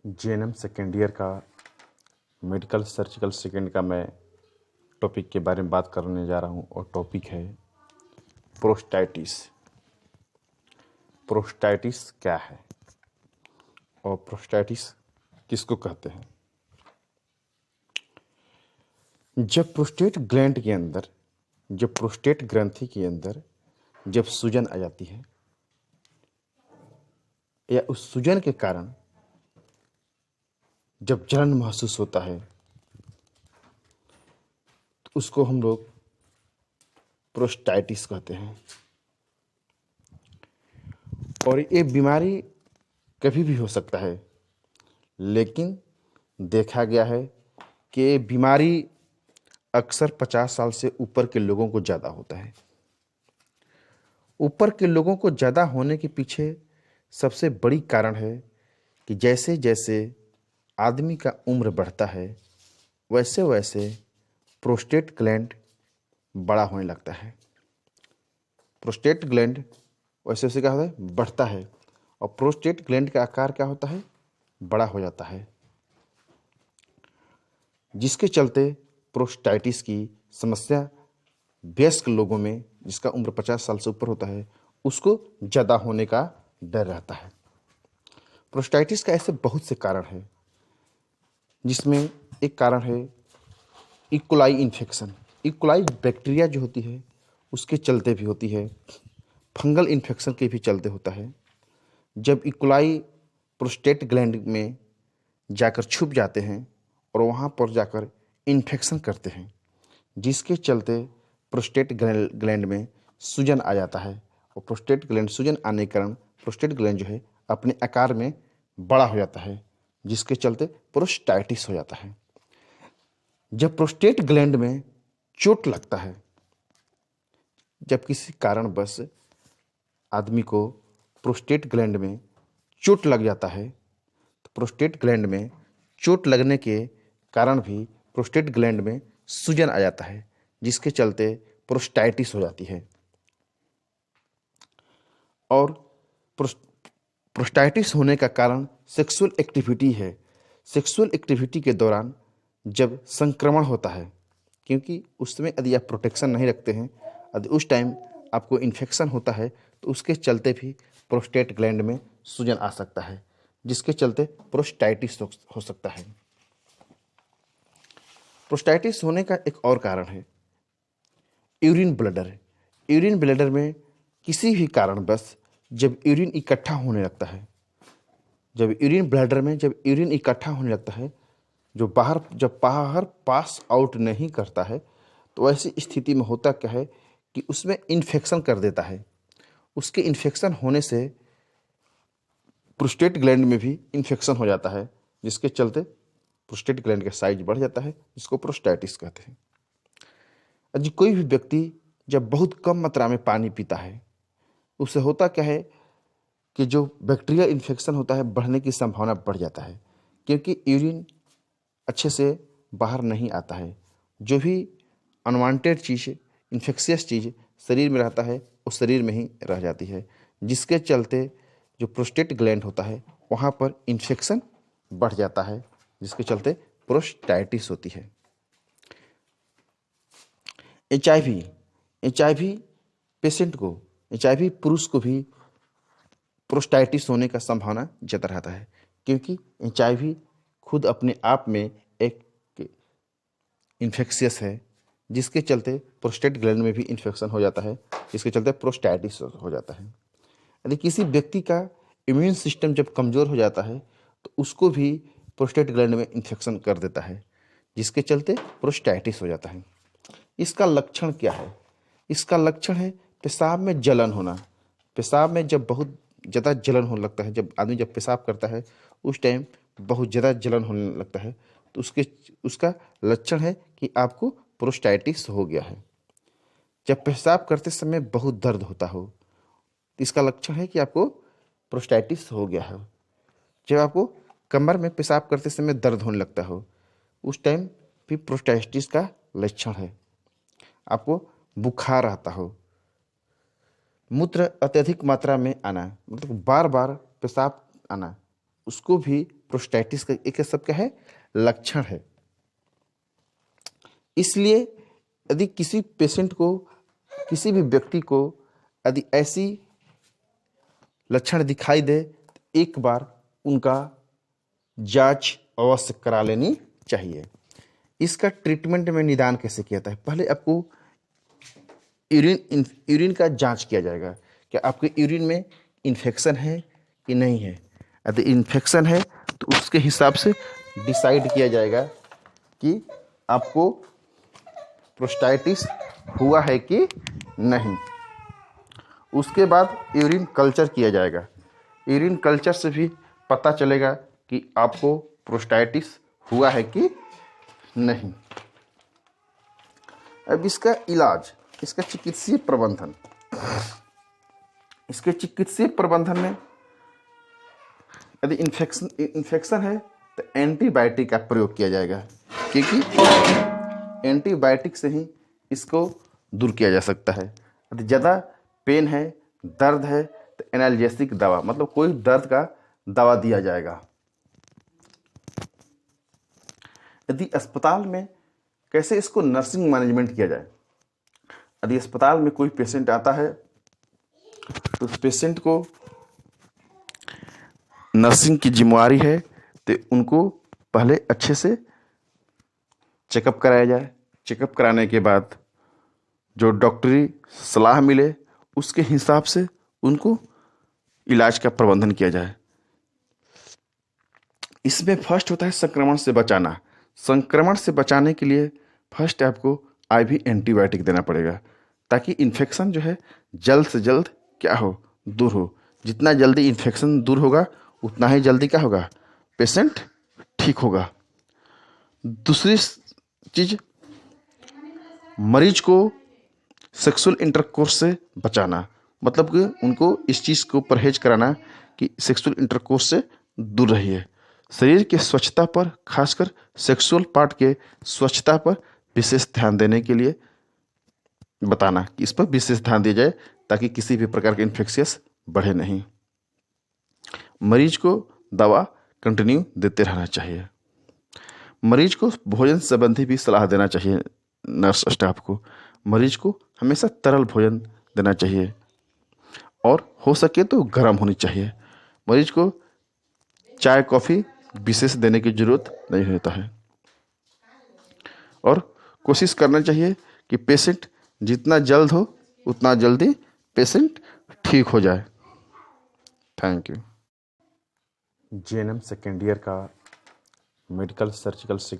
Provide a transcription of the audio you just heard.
JNM second year का medical surgical second का मैं टॉपिक के बारे में बात करने जा रहा हूँ और टॉपिक है प्रोस्टाइटिस। प्रोस्टाइटिस क्या है और प्रोस्टाइटिस किसको कहते हैं? जब प्रोस्टेट ग्लैंड के अंदर जब प्रोस्टेट ग्रंथि के अंदर जब सूजन आ जाती है या उस सूजन के कारण जब जलन महसूस होता है तो उसको हम लोग प्रोस्टाइटिस कहते हैं। और ये बीमारी कभी भी हो सकता है, लेकिन देखा गया है कि ये बीमारी अक्सर 50 साल से ऊपर के लोगों को ज़्यादा होता है। ऊपर के लोगों को ज़्यादा होने के पीछे सबसे बड़ी कारण है कि जैसे जैसे आदमी का उम्र बढ़ता है वैसे वैसे प्रोस्टेट ग्लैंड बड़ा होने लगता है। प्रोस्टेट ग्लैंड वैसे वैसे क्या होता है, बढ़ता है, और प्रोस्टेट ग्लैंड का आकार क्या होता है, बड़ा हो जाता है, जिसके चलते प्रोस्टाइटिस की समस्या वयस्क लोगों में, जिसका उम्र 50 साल से ऊपर होता है, उसको ज़्यादा होने का डर रहता है। प्रोस्टाइटिस का ऐसे बहुत से कारण हैं, जिसमें एक कारण है इकोलाई इन्फेक्शन। इकोलाई बैक्टीरिया जो होती है उसके चलते भी होती है, फंगल इन्फेक्शन के भी चलते होता है। जब इकोलाई प्रोस्टेट ग्लैंड में जाकर छुप जाते हैं और वहाँ पर जाकर इन्फेक्शन करते हैं, जिसके चलते प्रोस्टेट ग्लैंड में सूजन आ जाता है, और प्रोस्टेट ग्लैंड सूजन आने के कारण प्रोस्टेट ग्लैंड जो है अपने आकार में बड़ा हो जाता है, जिसके चलते प्रोस्टाइटिस हो जाता है। जब प्रोस्टेट ग्लैंड में चोट लगता है, जब किसी कारणवश आदमी को प्रोस्टेट ग्लैंड में चोट लग जाता है, तो प्रोस्टेट ग्लैंड में चोट लगने के कारण भी प्रोस्टेट ग्लैंड में सूजन आ जाता है, जिसके चलते प्रोस्टाइटिस हो जाती है। और प्रोस्टाइटिस होने का कारण सेक्सुअल एक्टिविटी है। सेक्सुअल एक्टिविटी के दौरान जब संक्रमण होता है, क्योंकि उस समय यदि आप प्रोटेक्शन नहीं रखते हैं, यदि उस टाइम आपको इन्फेक्शन होता है, तो उसके चलते भी प्रोस्टेट ग्लैंड में सूजन आ सकता है, जिसके चलते प्रोस्टाइटिस हो सकता है। प्रोस्टाइटिस होने का एक और कारण है यूरिन ब्लैडर। यूरिन ब्लैडर में किसी भी कारणवश जब यूरिन इकट्ठा होने लगता है, जब यूरिन ब्लैडर में जब यूरिन इकट्ठा होने लगता है, जब बाहर पास आउट नहीं करता है, तो ऐसी स्थिति में होता क्या है कि उसमें इन्फेक्शन कर देता है। उसके इन्फेक्शन होने से प्रोस्टेट ग्लैंड में भी इन्फेक्शन हो जाता है, जिसके चलते प्रोस्टेट ग्लैंड का साइज बढ़ जाता है, जिसको प्रोस्टाइटिस कहते हैं। यदि कोई भी व्यक्ति जब बहुत कम मात्रा में पानी पीता है, उससे होता क्या है कि जो बैक्टीरियल इन्फेक्शन होता है बढ़ने की संभावना बढ़ जाता है, क्योंकि यूरिन अच्छे से बाहर नहीं आता है। जो भी अनवांटेड चीज़, इन्फेक्शियस चीज़ शरीर में रहता है, वो शरीर में ही रह जाती है, जिसके चलते जो प्रोस्टेट ग्लैंड होता है वहाँ पर इन्फेक्शन बढ़ जाता है, जिसके चलते प्रोस्टाइटिस होती है। एचआईवी पेशेंट को, एचआईवी पुरुष को भी प्रोस्टाइटिस होने का संभावना ज़्यादा रहता है, क्योंकि एचआईवी खुद अपने आप में एक इन्फेक्शियस है, जिसके चलते प्रोस्टेट ग्लैंड में भी इन्फेक्शन हो जाता है, जिसके चलते प्रोस्टाइटिस हो जाता है। यदि किसी व्यक्ति का इम्यून सिस्टम जब कमज़ोर हो जाता है, तो उसको भी प्रोस्टेट ग्लैंड में इन्फेक्शन कर देता है, जिसके चलते प्रोस्टाइटिस हो जाता है। इसका लक्षण क्या है? इसका लक्षण है पेशाब में जलन होना। पेशाब में जब बहुत ज़्यादा जलन होने लगता है, जब आदमी जब पेशाब करता है उस टाइम बहुत ज़्यादा जलन होने लगता है, तो उसका लक्षण है कि आपको प्रोस्टाइटिस हो गया है। जब पेशाब करते समय बहुत दर्द होता हो, तो इसका लक्षण है कि आपको प्रोस्टाइटिस हो गया है। जब आपको कमर में पेशाब करते समय दर्द होने लगता हो, उस टाइम भी प्रोस्टाइटिस का लक्षण है। आपको बुखार आता हो, मूत्र अत्यधिक मात्रा में आना, मतलब बार बार पेशाब आना, उसको भी प्रोस्टेटिस का एक सब क्या है, लक्षण है। इसलिए यदि किसी पेशेंट को, किसी भी व्यक्ति को यदि ऐसी लक्षण दिखाई दे तो एक बार उनका जांच अवश्य करा लेनी चाहिए। इसका ट्रीटमेंट में निदान कैसे किया जाता है? पहले आपको यूरिन का जांच किया जाएगा, क्या आपके यूरिन में इन्फेक्शन है कि नहीं है। यदि इन्फेक्शन है तो उसके हिसाब से डिसाइड किया जाएगा कि आपको प्रोस्टाइटिस हुआ है कि नहीं। उसके बाद यूरिन कल्चर किया जाएगा। यूरिन कल्चर से भी पता चलेगा कि आपको प्रोस्टाइटिस हुआ है कि नहीं। अब इसका इलाज, इसका चिकित्सीय प्रबंधन, इसके चिकित्सीय प्रबंधन में यदि इन्फेक्शन है तो एंटीबायोटिक का प्रयोग किया जाएगा, क्योंकि एंटीबायोटिक से ही इसको दूर किया जा सकता है। यदि ज़्यादा पेन है, दर्द है तो एनाल्जेसिक दवा, मतलब कोई दर्द का दवा दिया जाएगा। यदि अस्पताल में कैसे इसको नर्सिंग मैनेजमेंट किया जाए, यदि अस्पताल में कोई पेशेंट आता है तो उस पेशेंट को नर्सिंग की जिम्मेवारी है तो उनको पहले अच्छे से चेकअप कराया जाए। चेकअप कराने के बाद जो डॉक्टरी सलाह मिले उसके हिसाब से उनको इलाज का प्रबंधन किया जाए। इसमें फर्स्ट होता है संक्रमण से बचाना। संक्रमण से बचाने के लिए फर्स्ट आपको आईवी एंटीबायोटिक देना पड़ेगा, ताकि इन्फेक्शन जो है जल्द से जल्द क्या हो, दूर हो। जितना जल्दी इन्फेक्शन दूर होगा उतना ही जल्दी क्या होगा, पेशेंट ठीक होगा। दूसरी चीज, मरीज को सेक्सुअल इंटरकोर्स से बचाना, मतलब कि उनको इस चीज़ को परहेज कराना कि सेक्सुअल इंटरकोर्स से दूर रहिए। शरीर के स्वच्छता पर, खासकर सेक्सुअल पार्ट के स्वच्छता पर विशेष ध्यान देने के लिए बताना कि इस पर विशेष ध्यान दिया जाए ताकि किसी भी प्रकार के इन्फेक्शियस बढ़े नहीं। मरीज को दवा कंटिन्यू देते रहना चाहिए। मरीज को भोजन संबंधी भी सलाह देना चाहिए नर्स स्टाफ को। मरीज को हमेशा तरल भोजन देना चाहिए और हो सके तो गर्म होनी चाहिए। मरीज को चाय कॉफ़ी विशेष देने की ज़रूरत नहीं होता है और कोशिश करना चाहिए कि पेशेंट जितना जल्द हो उतना जल्दी पेशेंट ठीक हो जाए। Thank you. JNM second year का मेडिकल सर्जिकल